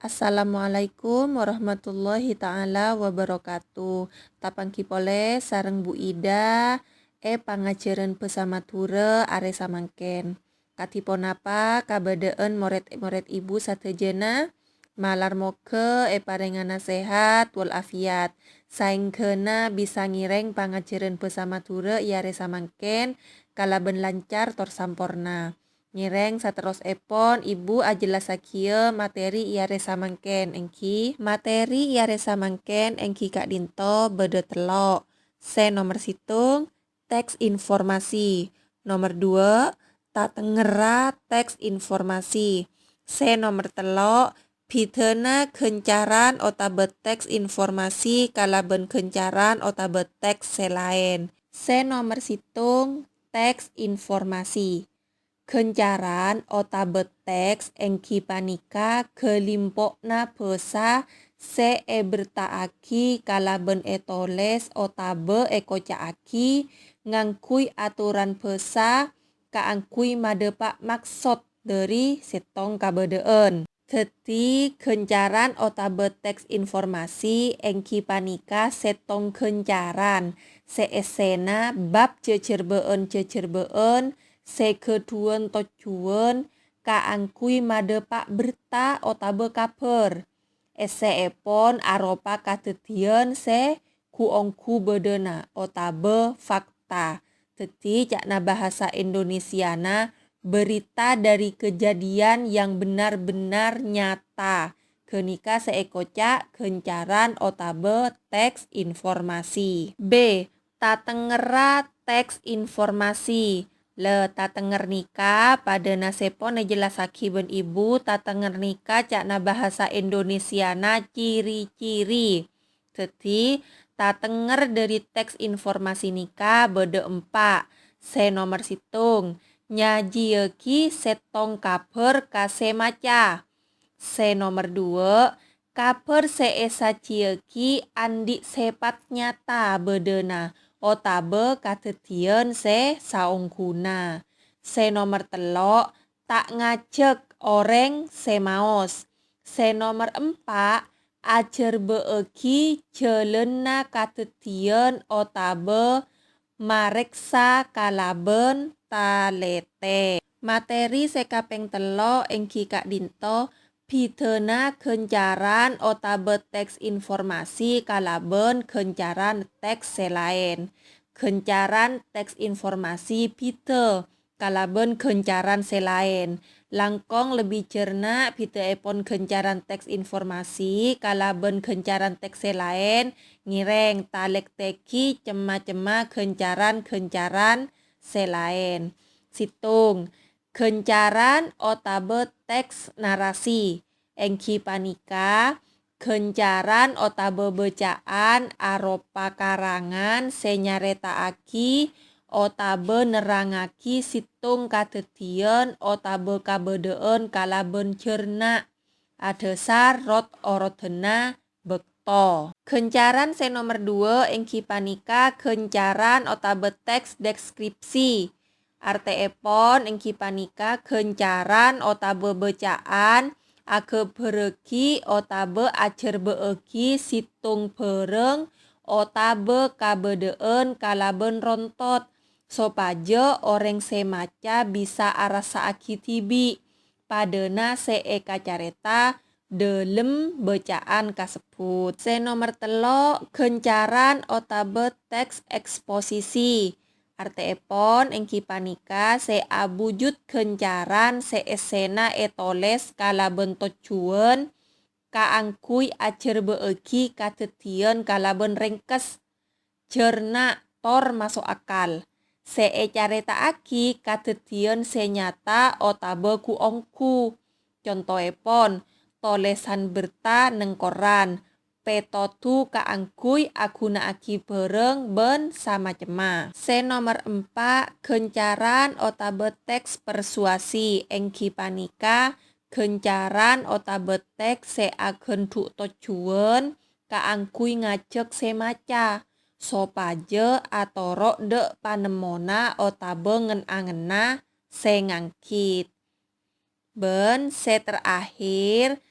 Assalamualaikum warahmatullahi ta'ala wabarakatuh. Tapangki pole sareng Bu Ida, pangajaran pesamatura are samangken. Katipon apa kabadaan moret ibu satejena, malar moke parengana sehat walafiat. Saingkena bisa ngireng pangajaran pesamatura iare samangken, kalaben lancar tor sampurna. Ngireng sateros epon ibu ajelas sakia materi iare samangken engki kak dinto bede telok. Nomor situng teks informasi. Nomor 2 tatengera teks informasi. Nomor telok pitena kencaran otabet teks informasi kalaben kencaran otabet teks selain. Nomor situng teks informasi. Kencaran otabet teks engki panika kelimpokna pesa bertaaki kalaben etoles otabe kocaaki ngangkui aturan pesa kaangkui madepak maksud dari setong kabedeen. Teti kencaran otabet teks informasi engki panika setong kencaran esena bab cecerbeen sekeduan tocuan kaangkui madepak berta otabe kaper. Epon aropa katetian kuongku bedena otabe fakta. Teti cakna bahasa Indonesiana berita dari kejadian yang benar-benar nyata. Kenika seekocak kencaran otabe teks informasi. B. Tatengera teks informasi. Tatenger nika pada nasepon jelas ben ibu tatenger nika cakna bahasa Indonesiana ciri-ciri. Teti tatenger dari teks informasi nika bede 4. Nomor situng nyajieki setong kaper kase maca. Nomor 2 kaper seesa cieki andi sepat nyata bedena otabe katetian saungkuna. Nomor telok tak ngajek oreng maos. Nomor 4 ajar beeki jelena katetian otabe mareksa kalaben talete. Materi sekapeng telok engki kak dinto pitena kencaran otabe teks informasi kalaben kencaran teks selain. Kencaran teks informasi pite kalaben kencaran selain. Langkong lebih cerna pite epon kencaran teks informasi kalaben kencaran teks selain ngireng talek teki cema-cema kencaran selain. Situng kencaran otabe teks narasi engki panika kencaran otabe becaan aropa karangan senyaretaaki otabe nerangaki situng katetian otabe kabedeen kalaben cerna adesar rot orodena bekto. Kencaran nomor 2 engki panika kencaran otabe teks deskripsi. Arte epon engki panika kencaran otabe becaan ake bereki otabe acer beeki situng pereng otabe kabedeen kalaben rontot sopaje oreng semaca bisa arasa akitibi padena eka careta delem becaan kasebut. Nomor telok kencaran otabe teks eksposisi. Arte epon engki panika abujut kencaran esena etoles kalaben tocuan kaangkui acer beeki katetian kalaben rengkes cerna tor masuk akal. Careta aki katetian senyata otabe kuongku. Contoh epon tolesan berta neng koran. Petotu kaangkui aguna aki bereng ben sama cema. Nomor 4 kencaran otabe teks persuasi engki panika kencaran otabe teks agenduk tocuan kaangkui ngajak semaca sopaje atorok dek panemona otabe ngen-angena ngangkit. Ben terakhir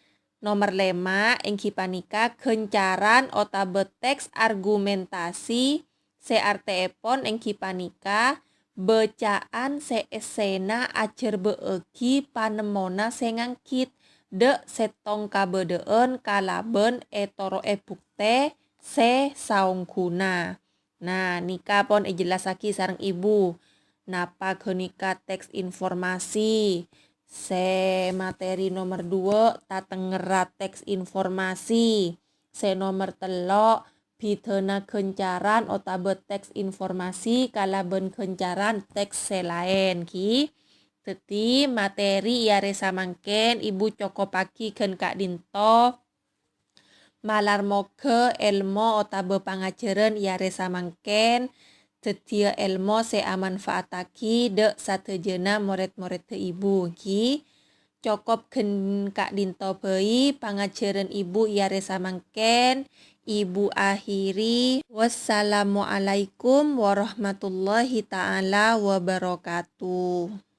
Nomor 5 engki panika kencaran otabe teks argumentasi searteepon engki panika bacaan seesena acer beeki panemona sengangkit de setong kabedeun kalaben etoro ebukte se saungkuna. Nah, nika pon jelasaki sareng ibu. Napa kenika teks informasi. Se materi nomor 2 tatengerat teks informasi. Se nomor 3 pitena kencaran otabe teks informasi kalaben kencaran teks selain ki. Teti materi iare samangken ibu cokopaki ken Kak Dinto malar moke elmo otabe pangajeren iare samangken tetia elmo se amanfaataki de satejena murid-murid te ibu ki cokop ken Kak Dinto pei pangajeren ibu iare samangken ibu akhiri wassalamualaikum warahmatullahi taala wabarakatuh.